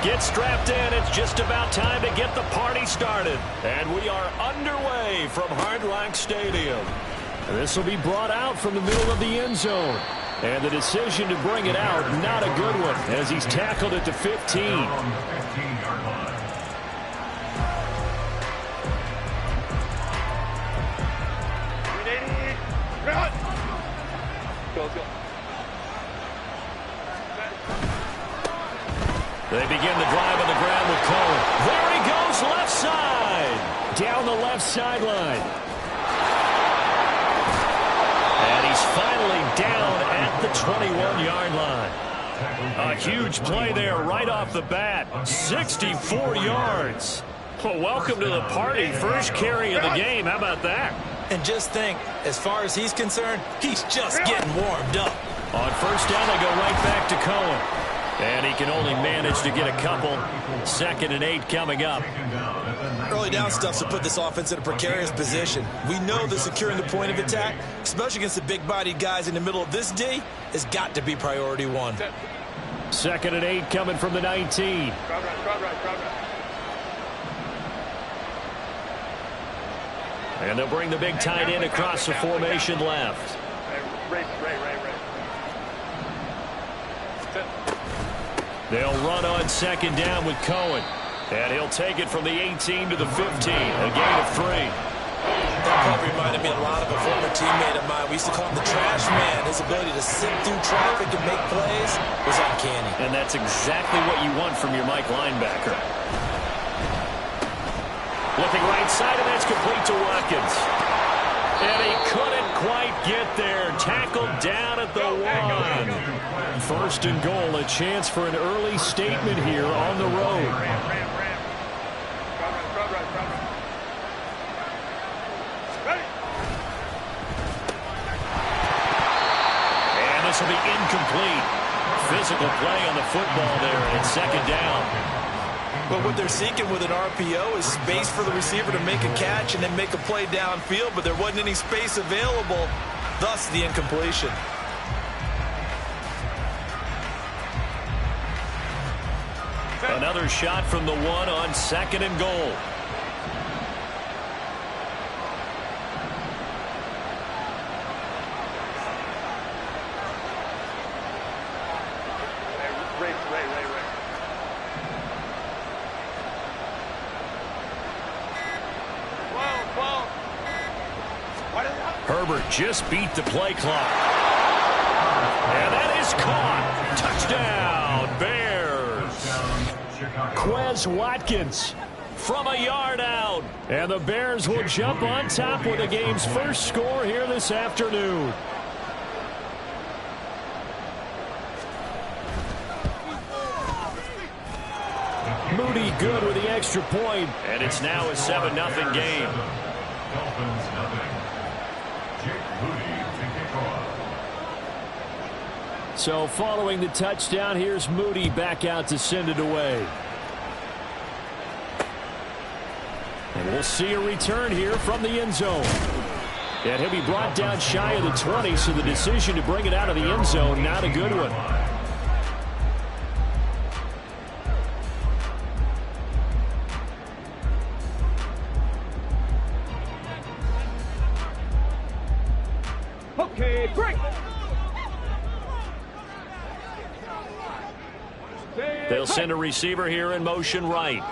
Get strapped in. It's just about time to get the party started. And we are underway from Hard Rock Stadium. This will be brought out from the middle of the end zone. And the decision to bring it out, not a good one, as he's tackled at the 15. They begin the drive on the ground with Cohen. There he goes, left side. Down the left sideline. And he's finally down at the 21-yard line. A huge play there right off the bat. 64 yards. Well, welcome to the party. First carry of the game. How about that? And just think, as far as he's concerned, he's just getting warmed up. On first down, they go right back to Cohen. And he can only manage to get a couple. 2nd and 8 coming up. Early down stuff to put this offense in a precarious position. We know that securing the point of attack, especially against the big-bodied guys in the middle of this D, has got to be priority one. 2nd and 8 coming from the 19. And they'll bring the big tight end across the formation left. They'll run on 2nd down with Cohen. And he'll take it from the 18 to the 15. A gain of 3. That probably reminded me a lot of a former teammate of mine. We used to call him the trash man. His ability to sit through traffic and make plays was uncanny. And that's exactly what you want from your Mike linebacker. Looking right side, and that's complete to Watkins. And he couldn't quite get there. Tackled down at the 1. 1st and goal, a chance for an early statement here on the road. And this will be incomplete. Physical play on the football there, and it's 2nd down. But what they're seeking with an RPO is space for the receiver to make a catch and then make a play downfield, but there wasn't any space available, thus the incompletion. Another shot from the 1 on 2nd and goal. Herbert just beat the play clock. And that is caught. Touchdown, Bears. Quez Watkins from a yard out. And the Bears will jump on top with the game's first score here this afternoon. Moody good with the extra point. And it's now a 7-0 game. So following the touchdown, here's Moody back out to send it away. And we'll see a return here from the end zone. And he'll be brought down shy of the 20, so the decision to bring it out of the end zone, not a good one. Okay, great. They'll send a receiver here in motion right.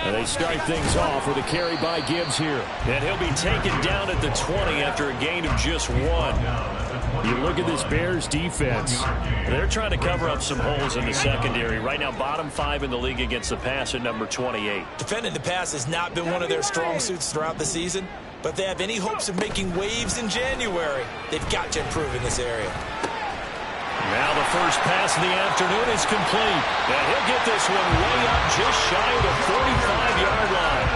And they start things off with a carry by Gibbs here. And he'll be taken down at the 20 after a gain of just 1. You look at this Bears defense. They're trying to cover up some holes in the secondary. Right now, bottom 5 in the league against the pass at number 28. Defending the pass has not been one of their strong suits throughout the season. But if they have any hopes of making waves in January, they've got to improve in this area. Now the first pass of the afternoon is complete. And he'll get this one way up just shy of the 45-yard line.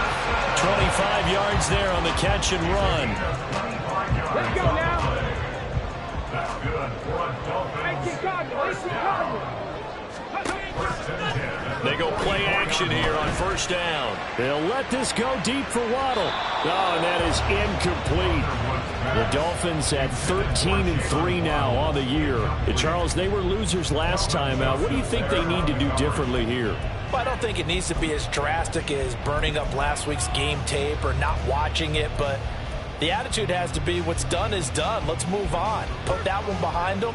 25 yards there on the catch and run. Let's go now. They go play action. formation here on first down. They'll let this go deep for Waddle. Oh, and that is incomplete. The Dolphins at 13-3 now on the year. Charles, they were losers last time out. What do you think they need to do differently here? Well, I don't think it needs to be as drastic as burning up last week's game tape or not watching it, but the attitude has to be what's done is done. Let's move on. Put that one behind them,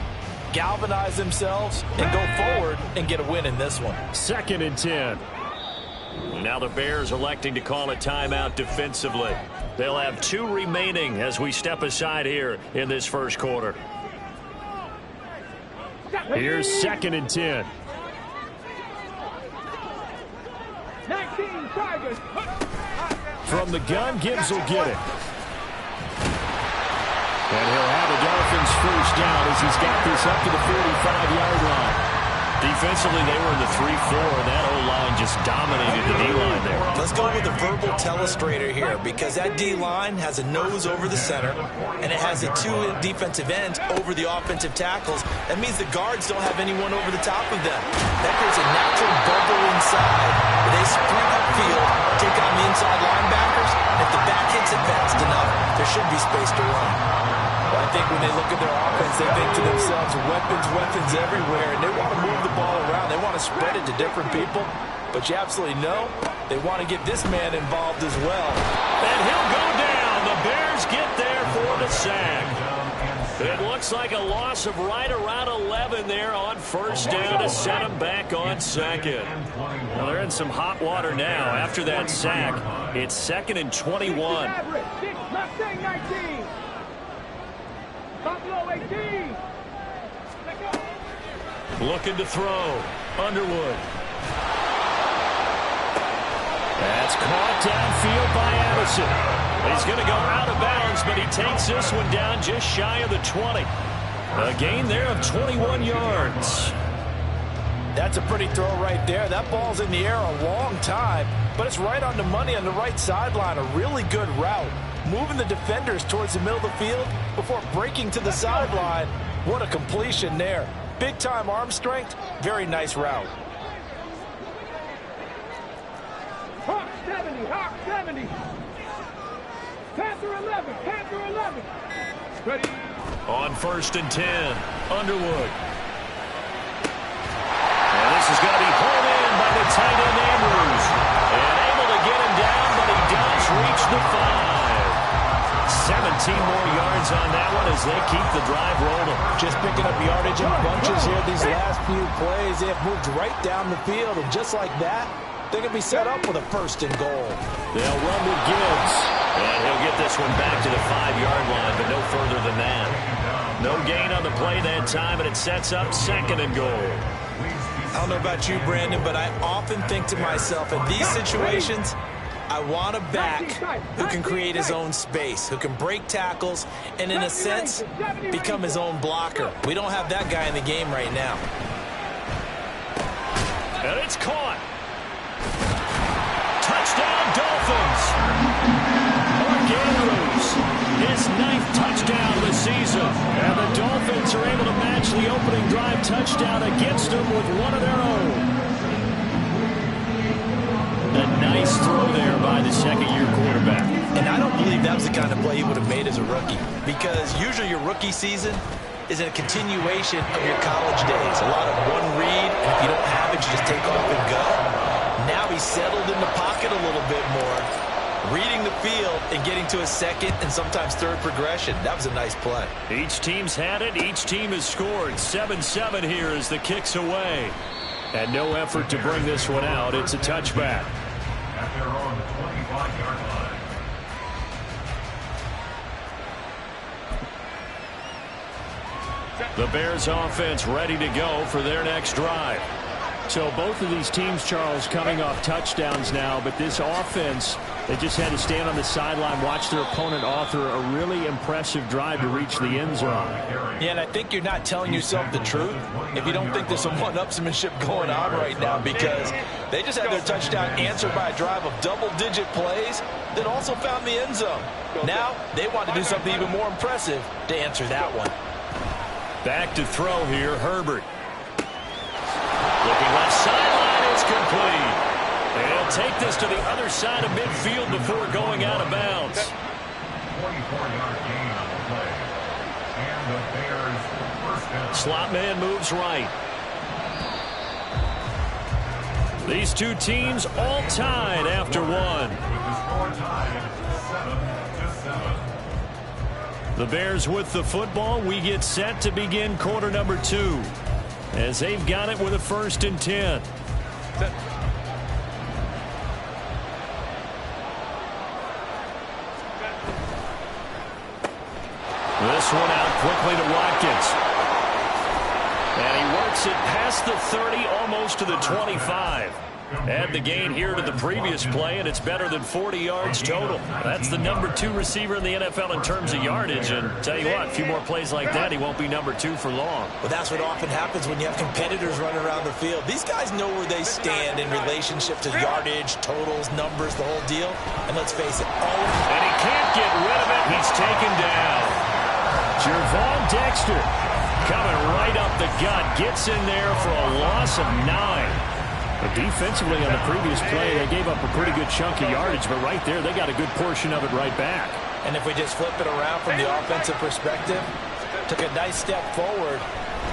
galvanize themselves, and go forward and get a win in this one. 2nd and 10. Now the Bears electing to call a timeout defensively. They'll have 2 remaining as we step aside here in this first quarter. Here's 2nd and 10. 19 Tigers. From the gun, Gibbs will get it. And he'll have the Dolphins first down as he's got this up to the 45-yard line. Defensively, they were in the 3-4, and that O-line just dominated the D-line there. Let's go with a verbal telestrator here because that D-line has a nose over the center, and it has the 2 defensive ends over the offensive tackles. That means the guards don't have anyone over the top of them. That creates a natural bubble inside where they sprint upfield, take on the inside linebackers. If the back hits it fast enough, there should be space to run. I think when they look at their offense, they think to themselves, weapons everywhere, and they want to move the ball around. They want to spread it to different people, but you absolutely know they want to get this man involved as well. And he'll go down. The Bears get there for the sack. It looks like a loss of right around 11 there on first down to set him back on 2nd. Well, they're in some hot water now after that sack. It's 2nd and 21. Mustang 19. Buffalo 18. Looking to throw. Underwood. That's caught downfield by Addison. He's going to go out of bounds, but he takes this one down just shy of the 20. A gain there of 21 yards. That's a pretty throw right there. That ball's in the air a long time, but it's right on the money on the right sideline. A really good route. Moving the defenders towards the middle of the field before breaking to the sideline. What a completion there. Big-time arm strength. Very nice route. Hawk 70. Hawk 70. Panther 11. Panther 11. Ready. On 1st and 10. Underwood. And this is going to be pulled in by the tight end Andrews. And able to get him down, but he does reach the 5. 17 more yards on that one as they keep the drive rolling. Just picking up yardage in bunches here these last few plays. They have moved right down the field, and just like that, they're going to be set up with a 1st and goal. They'll run with Gibbs. And he'll get this one back to the 5-yard line, but no further than that. No gain on the play that time, and it sets up 2nd and goal. I don't know about you, Brandon, but I often think to myself, in these situations, I want a back who can create his own space, who can break tackles, and in a sense, become his own blocker. We don't have that guy in the game right now. And it's caught. Touchdown, Dolphins. Mark Andrews, his 9th touchdown of the season. And the Dolphins are able to match the opening drive touchdown against them with one of their own. A nice throw there by the 2nd-year quarterback. And I don't believe that was the kind of play he would have made as a rookie, because usually your rookie season is a continuation of your college days. A lot of one read, and if you don't have it, you just take off and go. Now he's settled in the pocket a little bit more, reading the field and getting to a 2nd and sometimes 3rd progression. That was a nice play. Each team's had it. Each team has scored. 7-7 here as the kick's away. And no effort to bring this one out. It's a touchback. They're on the 25-yard line. The Bears offense ready to go for their next drive. So both of these teams, Charles, coming off touchdowns now, but this offense, they just had to stand on the sideline, watch their opponent author a really impressive drive to reach the end zone. Yeah, and I think you're not telling yourself the truth if you don't think there's some one-upsmanship going on right now, because they just had their touchdown answered by a drive of double-digit plays that also found the end zone. Now they want to do something even more impressive to answer that one. Back to throw here, Herbert. Looking left sideline, it's complete. He'll take this to the other side of midfield before going out of bounds. 24-yard gain on the play. And the Bears first down. Slot man moves right. These two teams all tied after one. With the score tied 7-7. The Bears with the football. We get set to begin quarter number 2 as they've got it with a 1st and 10. This one out quickly to Watkins. And he works it past the 30, almost to the 25. Add the gain here to the previous play, and it's better than 40 yards total. That's the number 2 receiver in the NFL in terms of yardage. And tell you what, a few more plays like that, he won't be number 2 for long. Well, that's what often happens when you have competitors running around the field. These guys know where they stand in relationship to yardage, totals, numbers, the whole deal. And let's face it, all of them. And he can't get rid of it. He's taken down. Gervon Dexter coming right up the gut. Gets in there for a loss of 9. But defensively on the previous play, they gave up a pretty good chunk of yardage. But right there, they got a good portion of it right back. And if we just flip it around from the offensive perspective, took a nice step forward.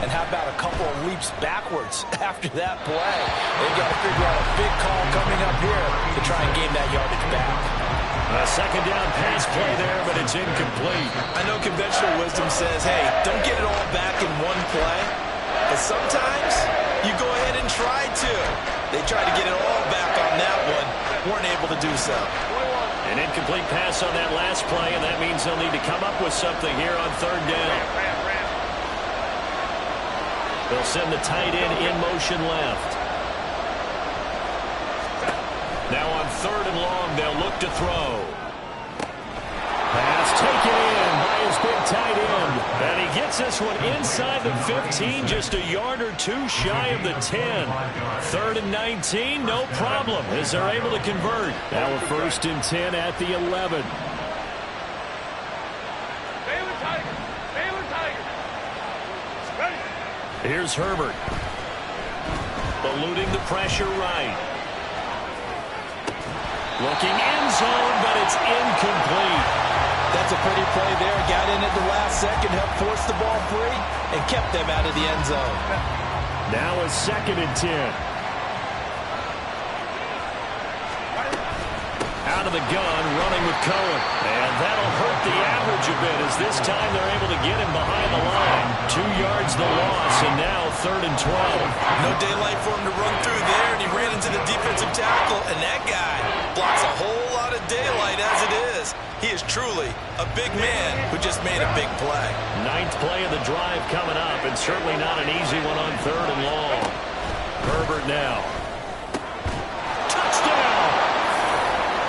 And how about a couple of leaps backwards after that play? They've got to figure out a big call coming up here to try and gain that yardage back. A second down pass play there, but it's incomplete. I know conventional wisdom says, hey, don't get it all back in one play. But sometimes you go ahead and try to. They tried to get it all back on that one. Weren't able to do so. An incomplete pass on that last play, and that means they'll need to come up with something here on 3rd down. They'll send the tight end in motion left. Now on 3rd and long, they'll look to throw. Pass taken in by his big tight end. And he gets this one inside the 15, just a yard or 2 shy of the 10. 3rd and 19, no problem, as they're able to convert. Now a 1st and 10 at the 11. Baylor Tigers. Baylor Tigers. Ready. Here's Herbert. Eluding the pressure right. Looking end zone, but it's incomplete. That's a pretty play there. Got in at the last second, helped force the ball free, and kept them out of the end zone. Now a 2nd and 10. Out of the gun, running with Cohen. And that'll hurt the average a bit, as this time they're able to get him behind the line. 2 yards the loss, and now 3rd and 12. No daylight for him to run through there, and he ran into the defensive tackle, and that guy blocks a whole lot of daylight as it is. He is truly a big man who just made a big play. 9th play of the drive coming up, and certainly not an easy one on 3rd and long. Herbert now. Touchdown!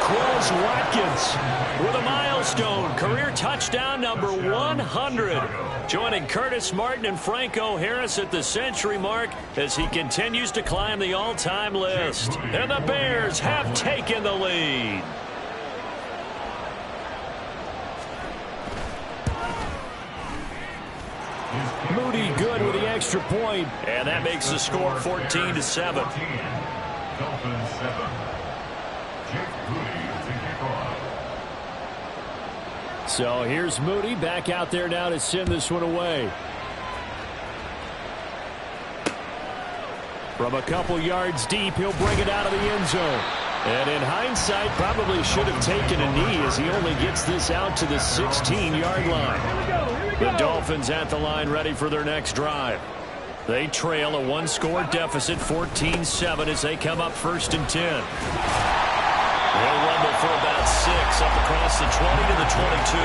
Quez Watkins with a milestone. Career touchdown number 100. Joining Curtis Martin and Franco Harris at the century mark as he continues to climb the all-time list. And the Bears have taken the lead. Moody good with the extra point, and that makes the score 14-7. Dolphins 7. Jake Moody to kick off. So here's Moody back out there now to send this one away. From a couple yards deep, he'll bring it out of the end zone. And in hindsight, probably should have taken a knee as he only gets this out to the 16-yard line. The Dolphins at the line ready for their next drive. They trail a 1-score deficit, 14-7, as they come up 1st and 10. They'll rumble for about 6 up across the 20 to the 22.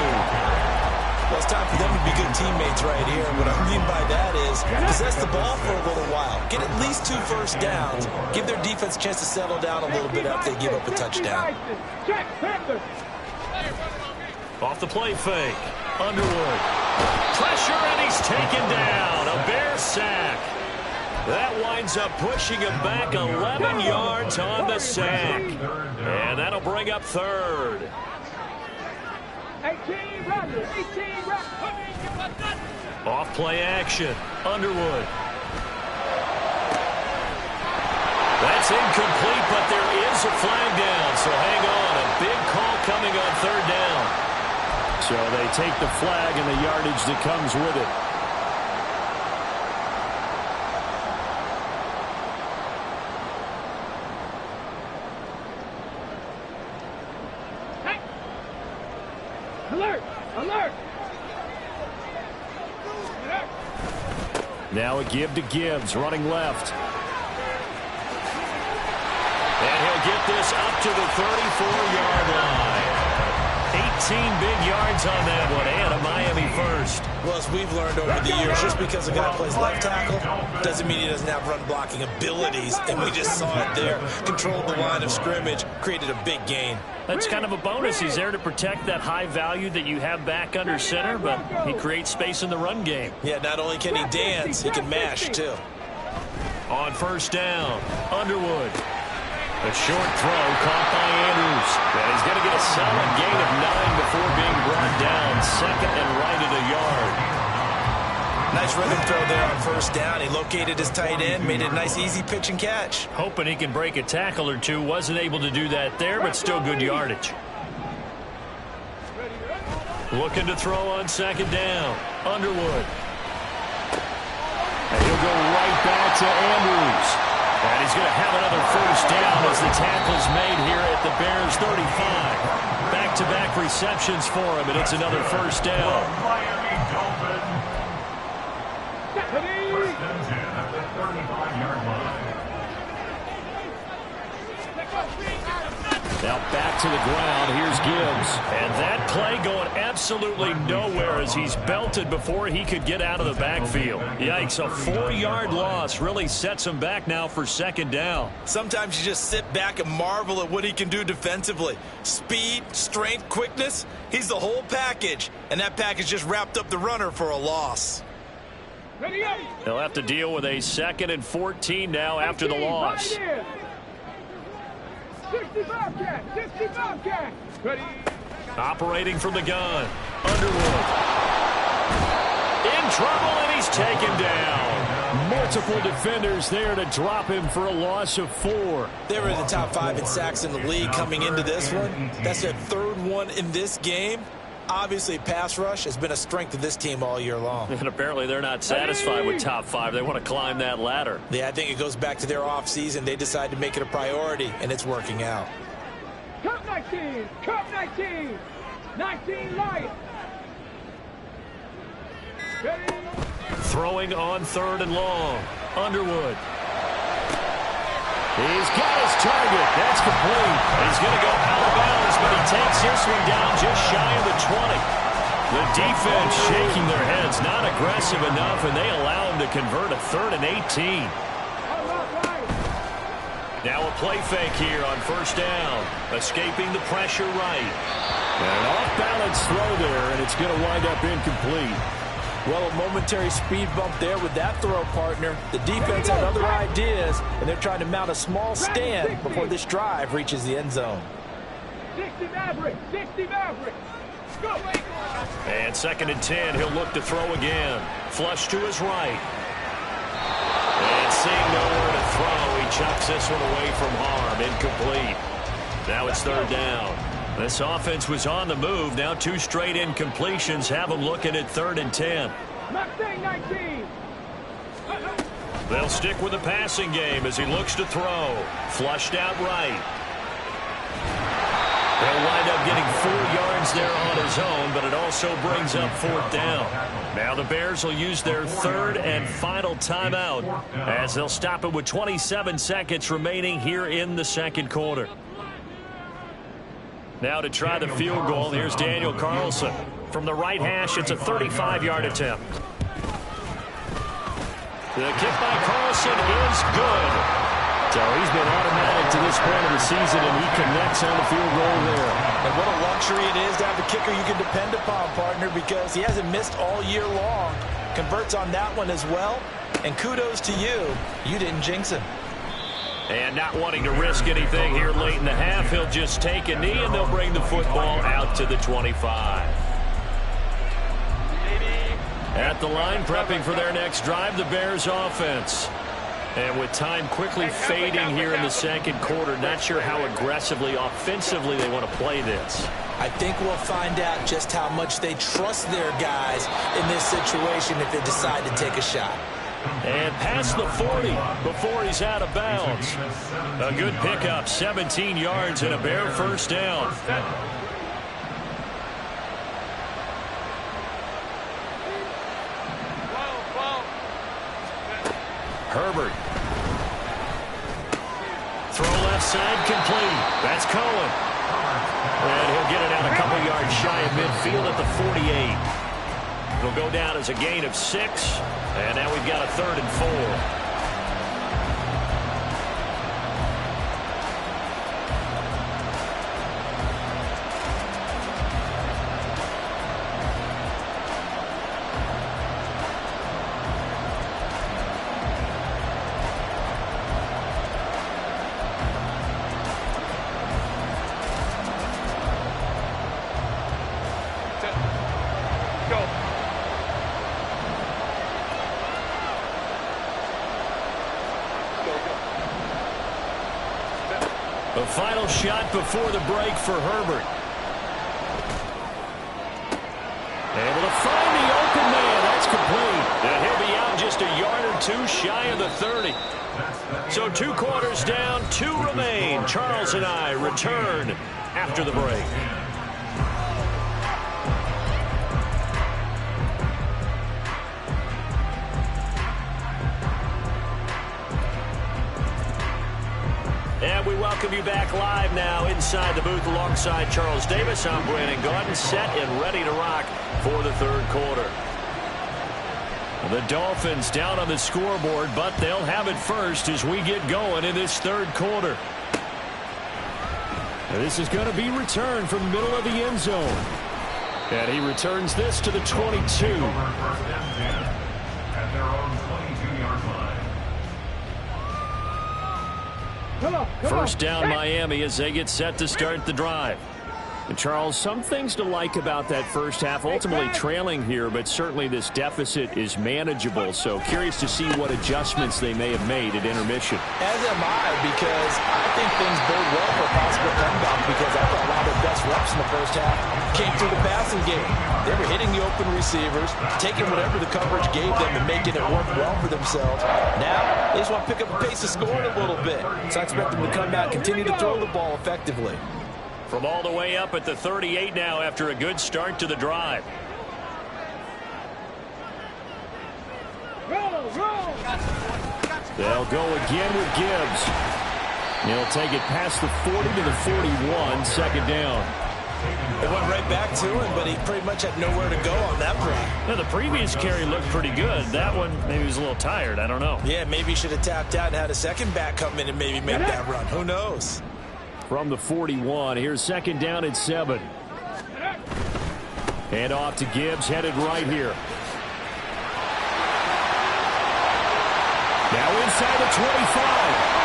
Well, it's time for them to be good teammates right here. What I mean by that is possess the ball for a little while. Get at least 2 first downs. Give their defense a chance to settle down a little bit after they give up a touchdown. Check, Panthers. Off the play fake. Underwood. Pressure, and he's taken down. A Bear sack. That winds up pushing him back 11 yards on the sack. And that'll bring up 3rd. 18 runners. 18 runners. Off play action. Underwood. That's It's incomplete, but there is a flag down, so hang on. A big call coming on third down. So they take the flag and the yardage that comes with it. Hey! Alert! Alert! Now a give to Gibbs, running left. And he'll get this up to the 34-yard line. 18 big yards on that one, and a Miami first. Well, as we've learned over the years, just because a guy plays left tackle doesn't mean he doesn't have run blocking abilities, and we just saw it there. Controlled the line of scrimmage, created a big gain. That's kind of a bonus. He's there to protect that high value that you have back under center, but he creates space in the run game. Yeah, not only can he dance, he can mash, too. On first down, Underwood. A short throw caught by Andrews. And he's going to get a solid gain of 9 before being brought down. Second and right at a yard. Nice rhythm throw there on first down. He located his tight end, made it a nice easy pitch and catch. Hoping he can break a tackle or two. Wasn't able to do that there, but still good yardage. Looking to throw on second down. Underwood. And he'll go right back to Andrews. And he's going to have another first down as the tackle's made here at the Bears 35. Back-to-back receptions for him, and it's another first down. Miami Dolphins. First and 10 at the 35-yard line. Now back to the ground. Here's Gibbs. And that play going absolutely nowhere as he's belted before he could get out of the backfield. Yikes, a 4-yard loss really sets him back now for second down. Sometimes you just sit back and marvel at what he can do defensively. Speed, strength, quickness, he's the whole package. And that package just wrapped up the runner for a loss. They'll have to deal with a 2nd and 14 now after the loss. 65 cat! 65 cat! Ready? Operating from the gun. Underwood. In trouble, and he's taken down. Multiple defenders there to drop him for a loss of 4. They were in the top 5 in sacks in the league coming into this one. That's their 3rd one in this game. Obviously, pass rush has been a strength of this team all year long. And apparently they're not satisfied with top 5. They want to climb that ladder. Yeah, I think it goes back to their offseason. They decided to make it a priority, and it's working out. Cup 19! Cup 19! 19 Lions! Ready? Throwing on 3rd and long. Underwood. He's got his target. That's complete. He's going to go out of bounds, but he takes this one down just shy of the 20. The defense shaking their heads, not aggressive enough, and they allow him to convert a 3rd and 18. Now a play fake here on first down. Escaping the pressure right. And an off-balance throw there, and it's going to wind up incomplete. Well, a momentary speed bump there with that throw, partner. The defense had other ideas, and they're trying to mount a small stand before this drive reaches the end zone. 60 Maverick! 60 Maverick! Go! And 2nd and 10, he'll look to throw again. Flush to his right. And seeing nowhere to throw, he chucks this one away from harm. Incomplete. Now it's 3rd down. This offense was on the move. Now 2 straight incompletions have them looking at 3rd and 10. Mustang 19! They'll stick with the passing game as he looks to throw. Flushed out right. They'll wind up getting 4 yards there on his own, but it also brings up 4th down. Now the Bears will use their 3rd and final timeout as they'll stop it with 27 seconds remaining here in the 2nd quarter. Now to try the field goal, here's Daniel Carlson. From the right hash, it's a 35-yard attempt. The kick by Carlson is good. So he's been automatic to this point of the season, and he connects on the field goal there. And what a luxury it is to have a kicker you can depend upon, partner, because he hasn't missed all year long. Converts on that one as well. And kudos to you. You didn't jinx him. And not wanting to risk anything here late in the half, he'll just take a knee, and they'll bring the football out to the 25. At the line, prepping for their next drive, the Bears offense. And with time quickly fading here in the second quarter, not sure how aggressively, offensively they want to play this. I think we'll find out just how much they trust their guys in this situation if they decide to take a shot. And past the 40 before he's out of bounds. A good pickup, 17 yards and a Bear first down. Herbert. Throw left side complete. That's Cohen. And he'll get it out a couple yards shy of midfield at the 48. It'll go down as a gain of 6. And now we've got a 3rd and 4. The final shot before the break for Herbert. Able to find the open man. That's complete. And he'll be out just a yard or 2 shy of the 30. So 2 quarters down, 2 remain. Charles and I return after the break. And we welcome you back live now inside the booth alongside Charles Davis. I'm Brandon Gaudin, set and ready to rock for the 3rd quarter. The Dolphins down on the scoreboard, but they'll have it first as we get going in this 3rd quarter. And this is going to be returned from the middle of the end zone. And he returns this to the 22. At their own 22-yard line. First down Miami as they get set to start the drive. And Charles, some things to like about that first half. Ultimately trailing here, but certainly this deficit is manageable. So curious to see what adjustments they may have made at intermission. As am I, because I think things bode well for a possible comeback, because I thought a lot of their best reps in the first half came through the passing game. They were hitting the open receivers, taking whatever the coverage gave them and making it work well for themselves. Now, they just want to pick up the pace of scoring a little bit. So I expect them to come out, continue to throw the ball effectively. From all the way up at the 38 now after a good start to the drive. They'll go again with Gibbs. He'll take it past the 40 to the 41, second down. It went right back to him, but he pretty much had nowhere to go on that play. Now, the previous carry looked pretty good. That one, maybe he was a little tired. I don't know. Yeah, maybe he should have tapped out and had a second back come in and maybe make that run. Who knows? From the 41, here's second down at 7. And off to Gibbs, headed right here. Now inside the 25.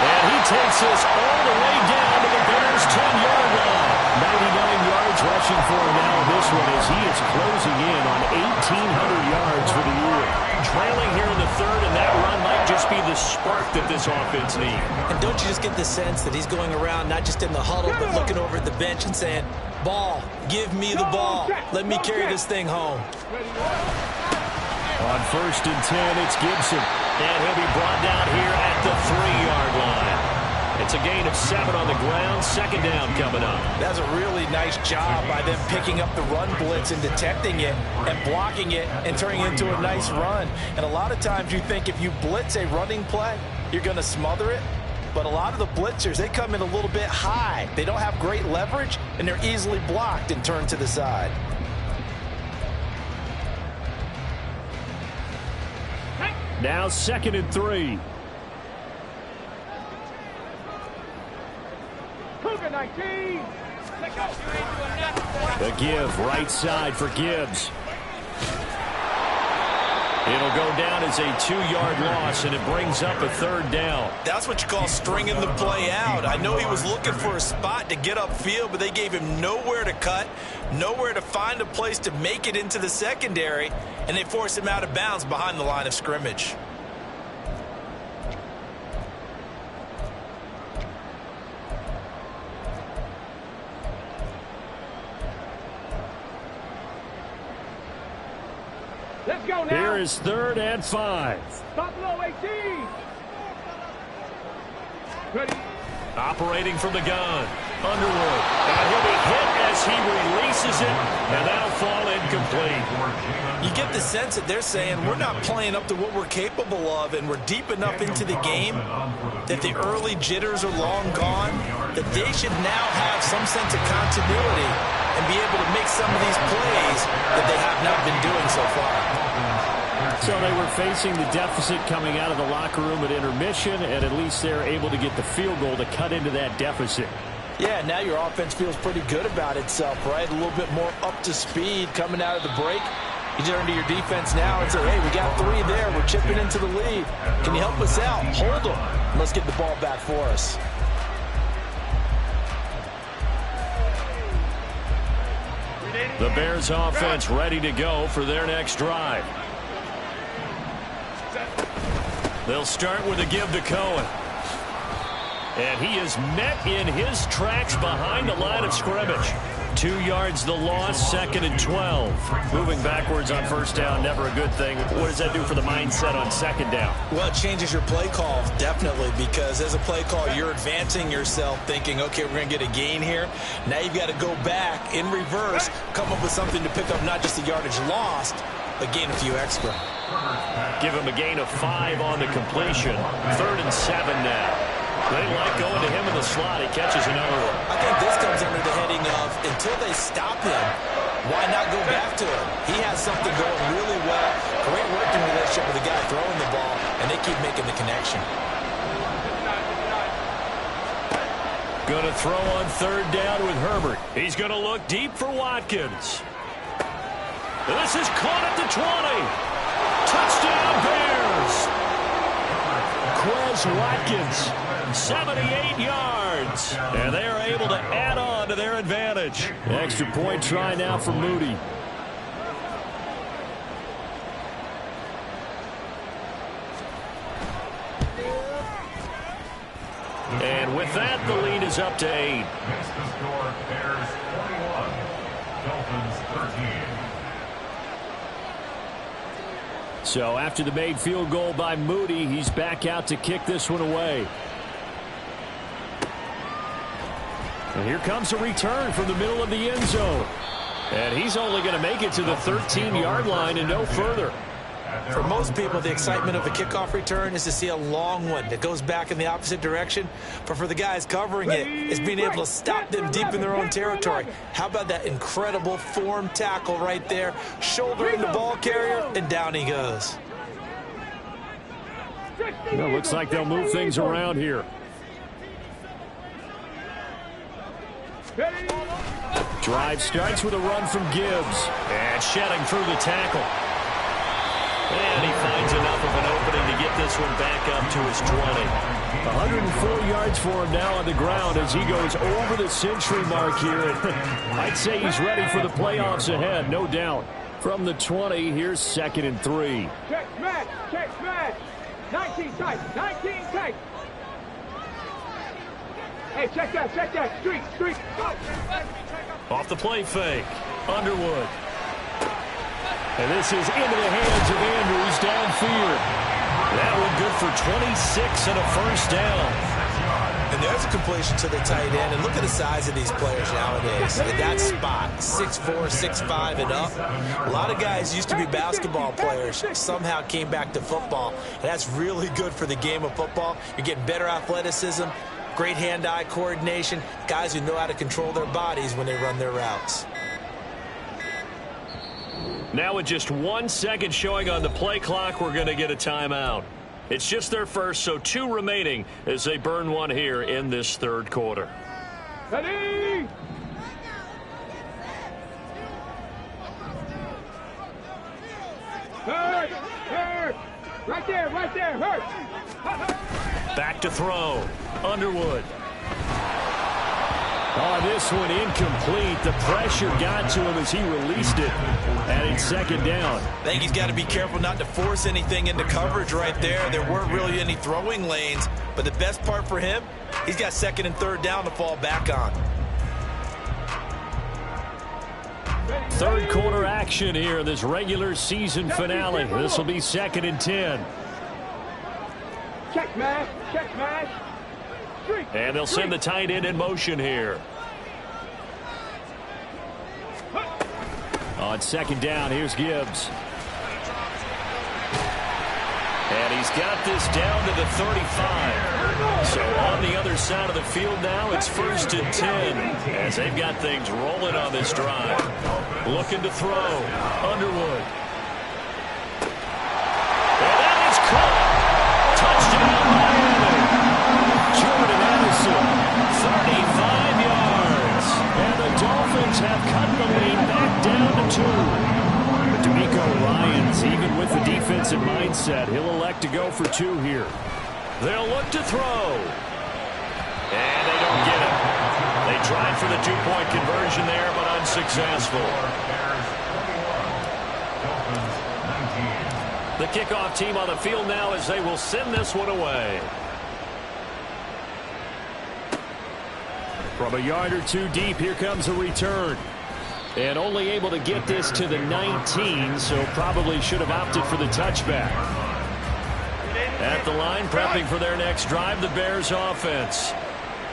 And he takes us all the way down to the Bears' 10-yard line. 99 yards rushing for him now in this one as he is closing in on 1,800 yards for the year. Trailing here in the 3rd, and that run might just be the spark that this offense needs. And don't you just get the sense that he's going around not just in the huddle, but looking over at the bench and saying, ball, give me the ball. Let me carry this thing home. On 1st and 10, it's Gibson. And he'll be brought down here at the 3-yard line. It's a gain of 7 on the ground. Second down coming up. That's a really nice job by them picking up the run blitz and detecting it and blocking it and turning it into a nice run. And a lot of times you think if you blitz a running play, you're going to smother it. But a lot of the blitzers, they come in a little bit high. They don't have great leverage, and they're easily blocked and turned to the side. Now 2nd and 3. The give right side for Gibbs. It'll go down as a 2-yard loss, and it brings up a 3rd down. That's what you call stringing the play out. I know he was looking for a spot to get upfield, but they gave him nowhere to cut, nowhere to find a place to make it into the secondary, and they forced him out of bounds behind the line of scrimmage. Let's go now. Here is 3rd and 5. Buffalo 18. Ready. Operating from the gun. Underwood. And he'll be hit as he releases it, and that'll fall incomplete. You get the sense that they're saying we're not playing up to what we're capable of, and we're deep enough into the game that the early jitters are long gone, that they should now have some sense of continuity and be able to make some of these plays that they have not been doing so far. So they were facing the deficit coming out of the locker room at intermission, and at least they're able to get the field goal to cut into that deficit. Yeah, now your offense feels pretty good about itself, right? A little bit more up to speed coming out of the break. You turn to your defense now and say, hey, we got 3 there. We're chipping into the lead. Can you help us out? Hold them. Let's get the ball back for us. The Bears offense ready to go for their next drive. They'll start with a give to Cohen. And he is met in his tracks behind the line of scrimmage. 2 yards the loss, 2nd and 12. Moving backwards on 1st down, never a good thing. What does that do for the mindset on 2nd down? Well, it changes your play call, definitely, because as a play call, you're advancing yourself thinking, okay, we're going to get a gain here. Now you've got to go back in reverse, come up with something to pick up not just the yardage lost, but gain a few extra. Give him a gain of 5 on the completion. 3rd and 7 now. They like going to him in the slot. He catches another one. I think this comes under the heading of until they stop him, why not go back to him? He has something going really well. Great working relationship with the guy throwing the ball, and they keep making the connection. Going to throw on 3rd down with Herbert. He's going to look deep for Watkins. This is caught at the 20. Touchdown Bears. Quez Watkins, 78 yards. And they are able to add on to their advantage. Extra point try now for Moody. And with that, the lead is up to 8. Makes the score Bears 21, Dolphins 13. So after the made field goal by Moody, he's back out to kick this one away. And here comes a return from the middle of the end zone. And he's only going to make it to the 13-yard line and no further. For most people, the excitement of a kickoff return is to see a long one that goes back in the opposite direction. But for the guys covering it, it's being able to stop them deep in their own territory. How about that incredible form tackle right there, shouldering the ball carrier, and down he goes. Well, looks like they'll move things around here. Drive starts with a run from Gibbs. And shedding through the tackle. And he finds enough of an opening to get this one back up to his 20. 104 yards for him now on the ground as he goes over the century mark here. And I'd say he's ready for the playoffs ahead, no doubt. From the 20, here's 2nd and 3. Check smash, check smash. 19 tight, 19 tight. Hey, check that, streak, go. Off the play fake, Underwood. And this is into the hands of Andrews downfield. That one good for 26 and a 1st down. And there's a completion to the tight end. And look at the size of these players nowadays. At that spot, 6'4", 6'5", and up. A lot of guys used to be basketball players, somehow came back to football. And that's really good for the game of football. You're getting better athleticism, great hand-eye coordination, guys who know how to control their bodies when they run their routes. Now with just 1 second showing on the play clock, we're going to get a timeout. It's just their first, so 2 remaining as they burn one here in this 3rd quarter. Ready? Hurt! Right there, hurt! Back to throw. Underwood. Oh, this one incomplete. The pressure got to him as he released it. And it's 2nd down. I think he's got to be careful not to force anything into coverage right there. There weren't really any throwing lanes. But the best part for him, he's got 2nd and 3rd down to fall back on. Third quarter action here in this regular season finale. This will be 2nd and 10. Check smash. Check smash. And they'll send the tight end in motion here. On 2nd down, here's Gibbs. And he's got this down to the 35. So on the other side of the field now, it's 1st and 10 as they've got things rolling on this drive. Looking to throw. Underwood. And that is caught. Touchdown Miami. Jordan Addison, 35 yards. And the Dolphins have cut the lead back down to 2. D'Amico Ryans, even with the defensive mindset, he'll elect to go for 2 here. They'll look to throw. And they don't get it. They tried for the 2-point conversion there, but unsuccessful. The kickoff team on the field now as they will send this one away. From a yard or 2 deep, here comes a return. And only able to get this to the 19, so probably should have opted for the touchback. At the line, prepping for their next drive, the Bears offense.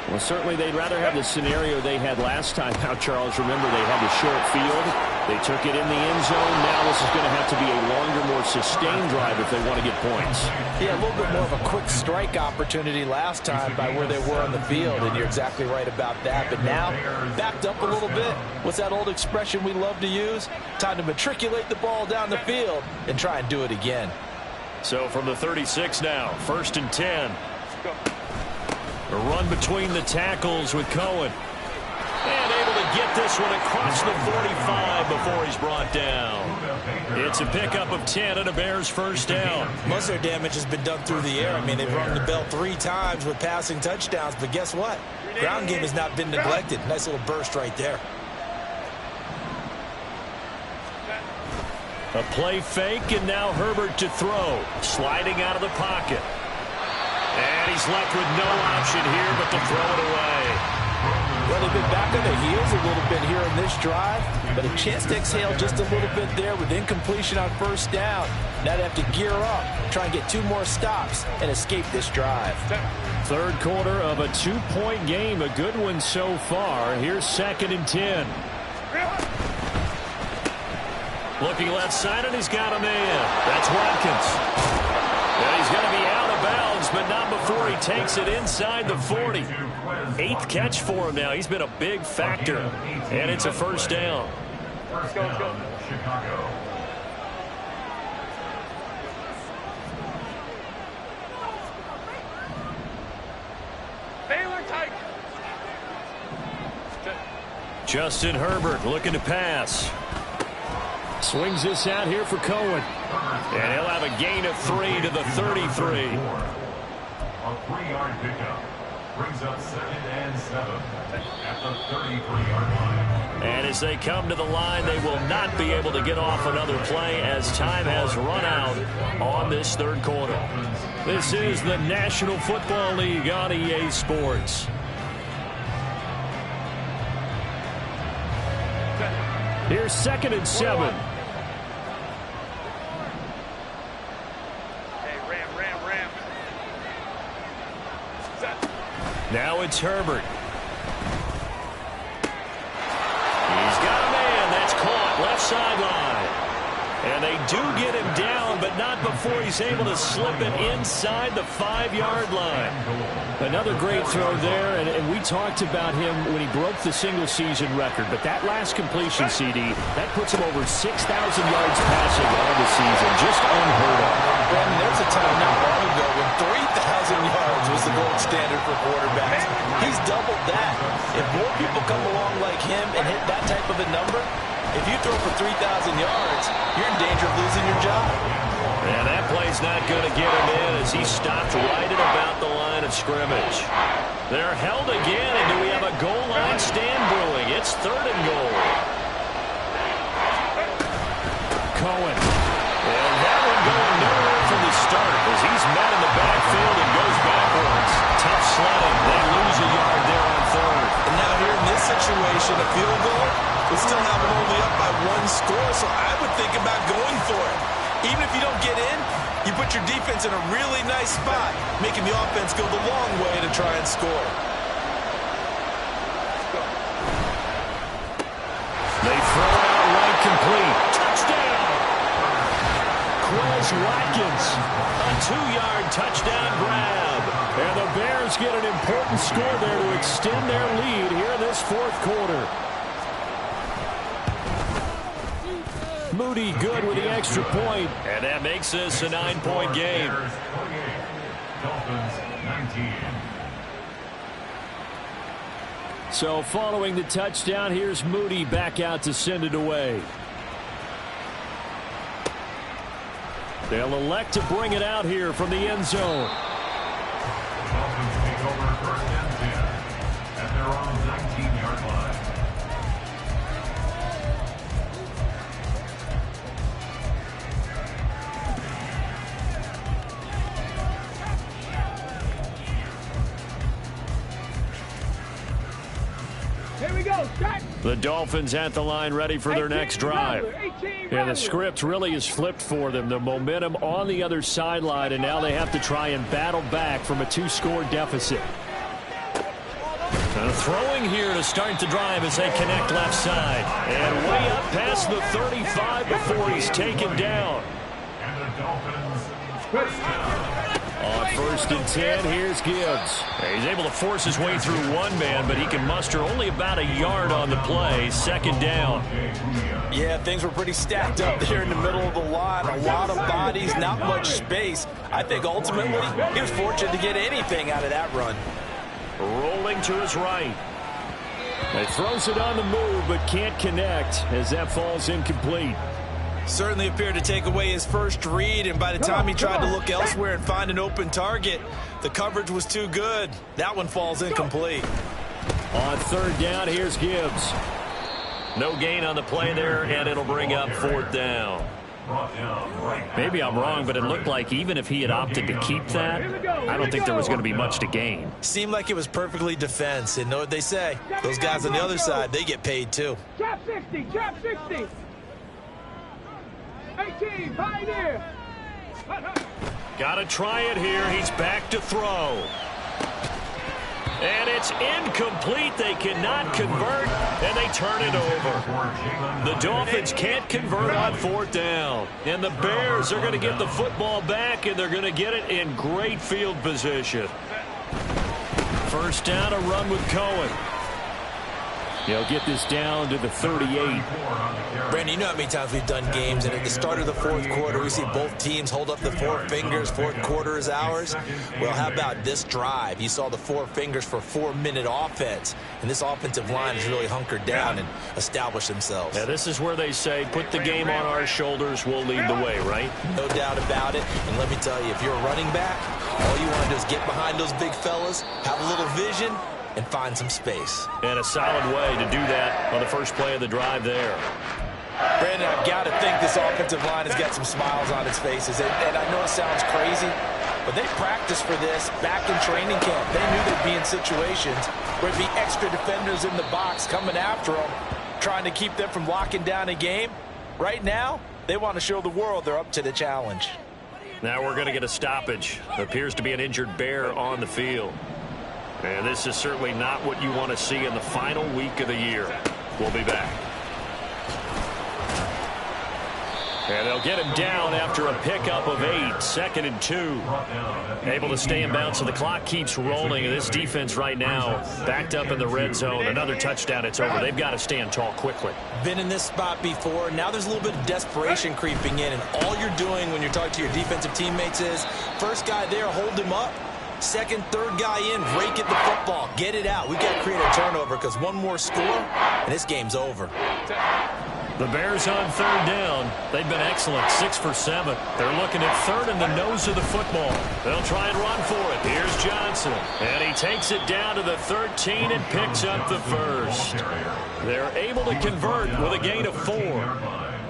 Well, certainly they'd rather have the scenario they had last time. Now, Charles, remember they had the short field. They took it in the end zone. Now this is going to have to be a longer, more sustained drive if they want to get points. Yeah, a little bit more of a quick strike opportunity last time by where they were on the field, and you're exactly right about that. But now, backed up a little bit. What's that old expression we love to use? Time to matriculate the ball down the field and try and do it again. So from the 36 now, 1st and 10. A run between the tackles with Cohen. And able to get this one across the 45 before he's brought down. It's a pickup of 10 and a Bears 1st down. Most of their damage has been done through the air. I mean, they've rung the bell 3 times with passing touchdowns, but guess what? Ground game has not been neglected. Nice little burst right there. A play fake, and now Herbert to throw. Sliding out of the pocket. And he's left with no option here but to throw it away. Well, they've been back on their heels a little bit here in this drive, but a chance to exhale just a little bit there with incompletion on 1st down. Now they have to gear up, try and get 2 more stops, and escape this drive. Third quarter of a 2-point game, a good one so far. Here's 2nd and 10. Looking left side, and he's got a man. That's Watkins. And he's going to be out of bounds, but not before he takes it inside the 40. 8th catch for him now. He's been a big factor. And it's a 1st down. First down, Chicago. Baylor tight. Justin Herbert looking to pass. Swings this out here for Cohen. And he'll have a gain of 3 to the 33. A 3-yard pickup brings up 2nd and 7 at the 33-yard line. And as they come to the line, they will not be able to get off another play as time has run out on this 3rd quarter. This is the National Football League on EA Sports. Here's 2nd and 7. Now it's Herbert. He's got a man. That's caught. Left sideline. And they do get him down, but not before he's able to slip it inside the 5-yard line. Another great throw there, and we talked about him when he broke the single-season record. But that last completion, CD, that puts him over 6,000 yards passing on the season. Just unheard of. Brandon, there's a time not long ago when 3,000 yards was the gold standard for quarterbacks. He's doubled that. If more people come along like him and hit that type of a number, if you throw for 3,000 yards, you're in danger of losing your job. And that play's not going to get him in as he stopped right at about the line of scrimmage. They're held again, and do we have a goal line stand brewing? It's 3rd and goal. Cohen. And that one going nowhere from the start as he's met in the backfield and goes backwards. Tough sledding. They lose a yard there on 3rd. And now here in this situation, a field goal, but still have them only up by 1 score, so I would think about going for it. Even if you don't get in, you put your defense in a really nice spot, making the offense go the long way to try and score. They throw it out right, complete. Touchdown! Quez Watkins, a 2-yard touchdown grab. And the Bears get an important score there to extend their lead here in this 4th quarter. Moody good with the extra point, and that makes this a 9-point game. Dolphins 19. So following the touchdown, here's Moody back out to send it away. They'll elect to bring it out here from the end zone. The Dolphins take over 1st and 10 at their own 19-yard line. Here we go, set. The Dolphins at the line ready for their next drive. And the script really is flipped for them. The momentum on the other sideline, and now they have to try and battle back from a 2-score deficit. Throwing here to start the drive as they connect left side. And way up past the 35 before he's taken down. And the Dolphins first down. On 1st and 10, here's Gibbs. He's able to force his way through one man, but he can muster only about a yard on the play. 2nd down. Yeah, things were pretty stacked up there in the middle of the line. A lot of bodies, not much space. I think ultimately he was fortunate to get anything out of that run. Rolling to his right. He throws it on the move, but can't connect as that falls incomplete. Certainly appeared to take away his first read, and by the time he tried to look elsewhere and find an open target, the coverage was too good. That one falls incomplete. On 3rd down, here's Gibbs. No gain on the play there, and it'll bring up 4th down. Maybe I'm wrong, but it looked like even if he had opted to keep that, I don't think there was going to be much to gain. Seemed like it was perfectly defense, and know what they say. Those guys on the other side, they get paid too. Trap 60, trap 60. 18, Pioneer. Got to try it here. He's back to throw. And it's incomplete. They cannot convert, and they turn it over. The Dolphins can't convert on 4th down. And the Bears are going to get the football back, and they're going to get it in great field position. 1st down, a run with Cohen. He'll get this down to the 38. Brandon, you know how many times we've done games, and at the start of the 4th quarter, we see both teams hold up the 4 fingers. 4th quarter is ours. Well, how about this drive? You saw the 4 fingers for 4-minute offense, and this offensive line has really hunkered down and established themselves. Yeah, this is where they say, put the game on our shoulders, we'll lead the way, right? No doubt about it. And let me tell you, if you're a running back, all you want to do is get behind those big fellas, have a little vision, and find some space. And a solid way to do that on the first play of the drive there. Brandon, I've got to think this offensive line has got some smiles on its faces. And I know it sounds crazy, but they practiced for this back in training camp. They knew they'd be in situations where it'd be extra defenders in the box coming after them, trying to keep them from locking down a game. Right now, they want to show the world they're up to the challenge. Now we're going to get a stoppage. Appears to be an injured Bear on the field. And this is certainly not what you want to see in the final week of the year. We'll be back. And they'll get him down after a pickup of 8. 2nd and 2. Able to stay in bounds, so the clock keeps rolling. And this defense right now backed up in the red zone. Another touchdown, it's over. They've got to stand tall quickly. Been in this spot before. Now there's a little bit of desperation creeping in. And all you're doing when you're talking to your defensive teammates is, first guy there, hold him up. 2nd, 3rd guy in, rake at the football. Get it out. We've got to create a turnover because one more score, and this game's over. The Bears on 3rd down. They've been excellent, 6 for 7. They're looking at 3rd in the nose of the football. They'll try and run for it. Here's Johnson. And he takes it down to the 13 and picks up the first. They're able to convert with a gain of 4.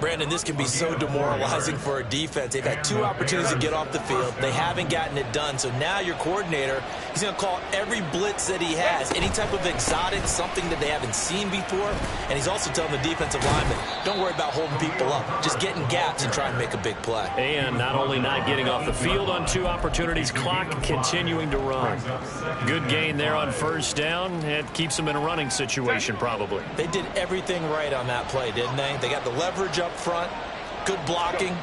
Brandon, this can be so demoralizing for a defense. They've had 2 opportunities to get off the field. They haven't gotten it done. So now your coordinator, he's going to call every blitz that he has, any type of exotic, something that they haven't seen before. And he's also telling the defensive lineman, don't worry about holding people up. Just get in gaps and try and make a big play. And not only not getting off the field on 2 opportunities, clock continuing to run. Good gain there on first down. It keeps them in a running situation probably. They did everything right on that play, didn't they? They got the leverage up front, good blocking,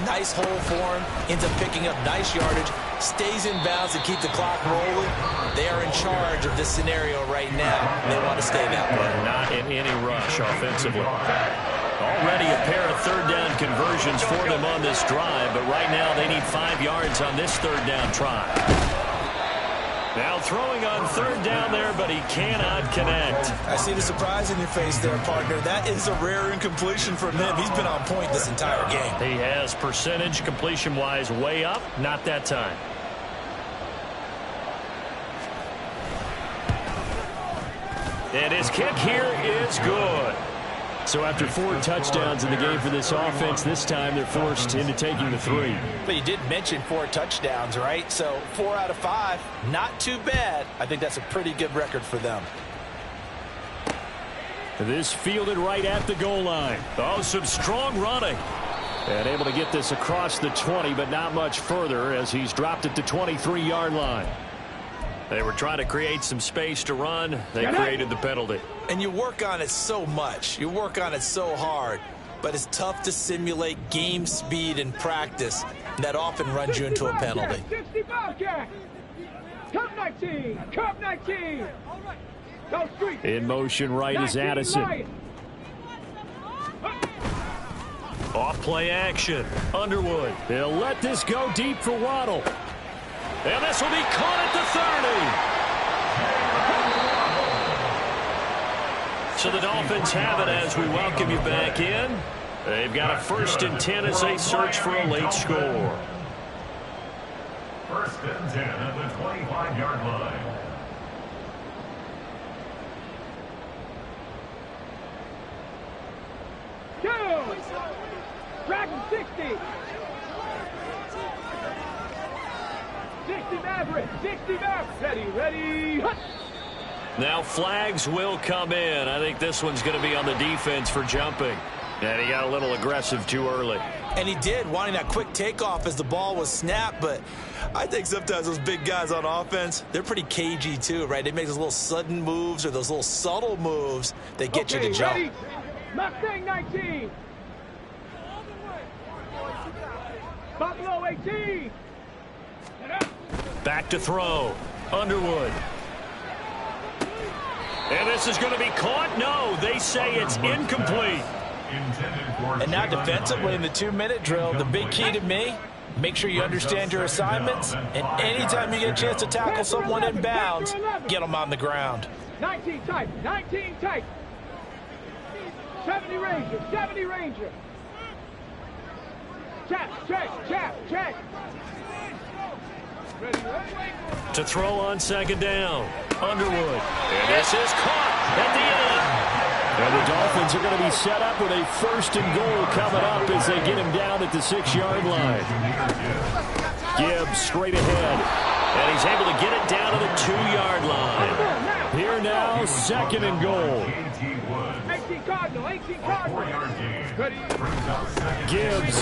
nice hole for him, ends up picking up nice yardage, stays in bounds to keep the clock rolling. They are in charge of this scenario right now. They want to stay that way. Not in any rush offensively. Already a pair of third down conversions for them on this drive, but right now they need 5 yards on this third down try. Now throwing on third down there, but he cannot connect. I see the surprise in your face there, partner. That is a rare incompletion from him. He's been on point this entire game. He has percentage completion-wise way up. Not that time. And his kick here is good. So after 4 touchdowns in the game for this offense, this time they're forced into taking the 3. But you did mention 4 touchdowns, right? So 4 out of 5, not too bad. I think that's a pretty good record for them. This fielded right at the goal line. Oh, some strong running. And able to get this across the 20, but not much further as he's dropped it to 23-yard line. They were trying to create some space to run. They created the penalty. And you work on it so much. You work on it so hard. But it's tough to simulate game speed in practice. That often runs you into a penalty. 60 Bobcat. Cup 19. Cup 19. Go street. In motion right is Addison. Off play action. Underwood. They'll let this go deep for Waddle. And this will be caught at the 30. So the Dolphins have it as we welcome you back in. They've got a 1st and 10 as they search for a late score. 1st and 10 at the 25-yard line. Dragon 60. 60 Maverick. 60 Maverick. Ready. Hut. Now flags will come in. I think this one's going to be on the defense for jumping. And he got a little aggressive too early. And he did, wanting that quick takeoff as the ball was snapped. But I think sometimes those big guys on offense, they're pretty cagey too, right? They make those little sudden moves or those little subtle moves that get you to jump. Ready. Mustang 19. Buffalo 18. Back to throw. Underwood. And this is going to be caught. No, they say it's incomplete. And now defensively in the 2-minute drill, the big key to me, make sure you understand your assignments. And anytime you get a chance to tackle someone in bounds, get them on the ground. 19 tight. 19 tight. 70 Ranger. 70 Ranger. Check. To throw on 2nd down. Underwood. And this is caught at the end. And the Dolphins are going to be set up with a 1st and goal coming up as they get him down at the 6-yard line. Gibbs straight ahead. And he's able to get it down to the 2-yard line. Here now, 2nd and goal. 18 Cardinal. 18 Cardinal. Gibbs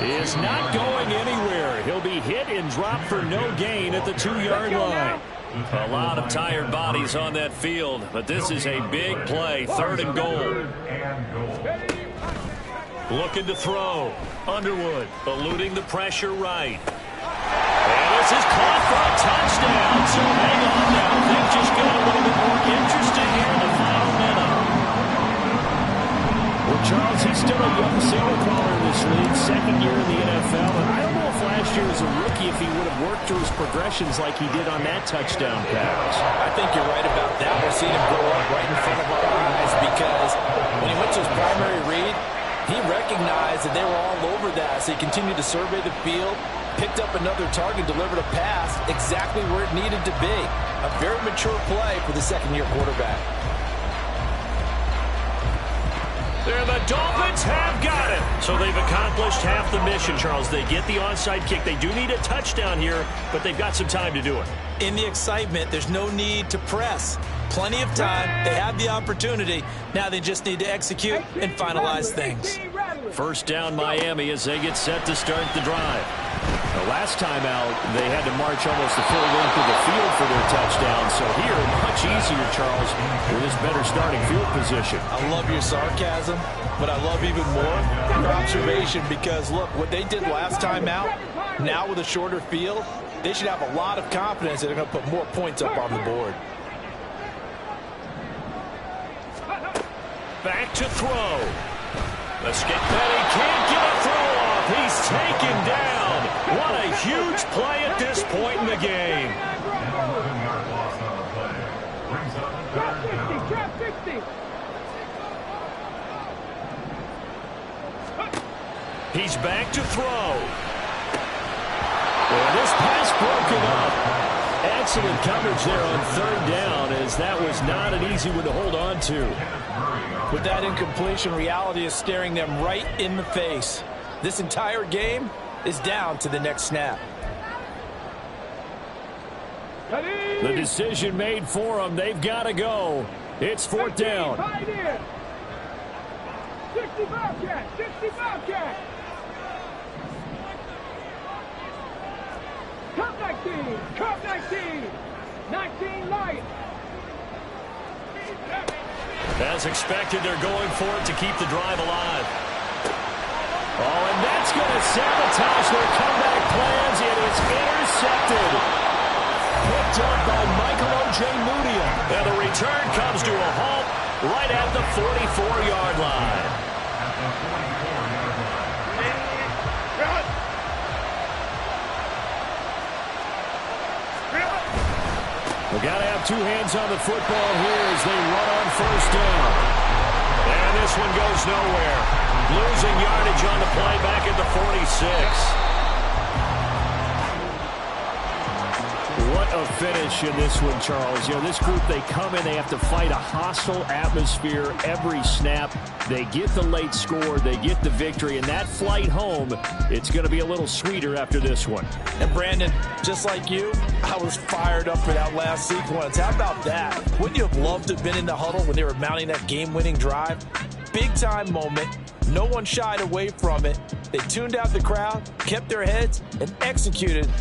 is not going anywhere. He'll be hit and dropped for no gain at the 2-yard line. A lot of tired bodies on that field, but this is a big play. 3rd and goal. Looking to throw. Underwood eluding the pressure right. And this is caught for a touchdown. So hang on now. Things just got a little bit more interesting here in the final minute. Well, Charles, he's still a young single corner in this league, 2nd year in the NFL. And I don't know if last year as a rookie, if he would have worked through his progressions like he did on that touchdown pass. I think you're right about that. We're seeing him grow up right in front of our eyes because when he went to his primary read, he recognized that they were all over that. So he continued to survey the field, picked up another target, delivered a pass exactly where it needed to be. A very mature play for the 2nd-year quarterback. And the Dolphins have got it. So they've accomplished half the mission, Charles. They get the onside kick. They do need a touchdown here, but they've got some time to do it. In the excitement, there's no need to press. Plenty of time. They have the opportunity. Now they just need to execute and finalize things. First down, Miami, as they get set to start the drive. The last time out, they had to march almost the full length of the field for their touchdown. So here, much easier, Charles, with this better starting field position. I love your sarcasm, but I love even more your observation because, look, what they did last time out, now with a shorter field, they should have a lot of confidence that they're going to put more points up on the board. Back to throw. Let's get Petty. Can't get a throw off. He's taken down. What a huge play at this point in the game. He's back to throw. And this pass broken up. Excellent coverage there on third down, as that was not an easy one to hold on to. With that incompletion, reality is staring them right in the face. This entire game is down to the next snap. The decision made for them. They've got to go. It's fourth down. 60 Bobcat, 60 Bobcat. Cup 19, Cup 19, 19 Lions. As expected, they're going for it to keep the drive alive. Oh, and that's going to sabotage their comeback plans. It is intercepted. Picked up by Michael Ojemudia. And the return comes to a halt right at the 44-yard line. We've got to have two hands on the football here as they run on first down. And this one goes nowhere. Losing yardage on the play back at the 46. What a finish in this one, Charles. You know, this group, they come in, they have to fight a hostile atmosphere every snap. They get the late score, they get the victory, and that flight home, it's going to be a little sweeter after this one. And Brandon, just like you, I was fired up for that last sequence. How about that? Wouldn't you have loved to have been in the huddle when they were mounting that game-winning drive? Big-time moment. No one shied away from it. They tuned out the crowd, kept their heads, and executed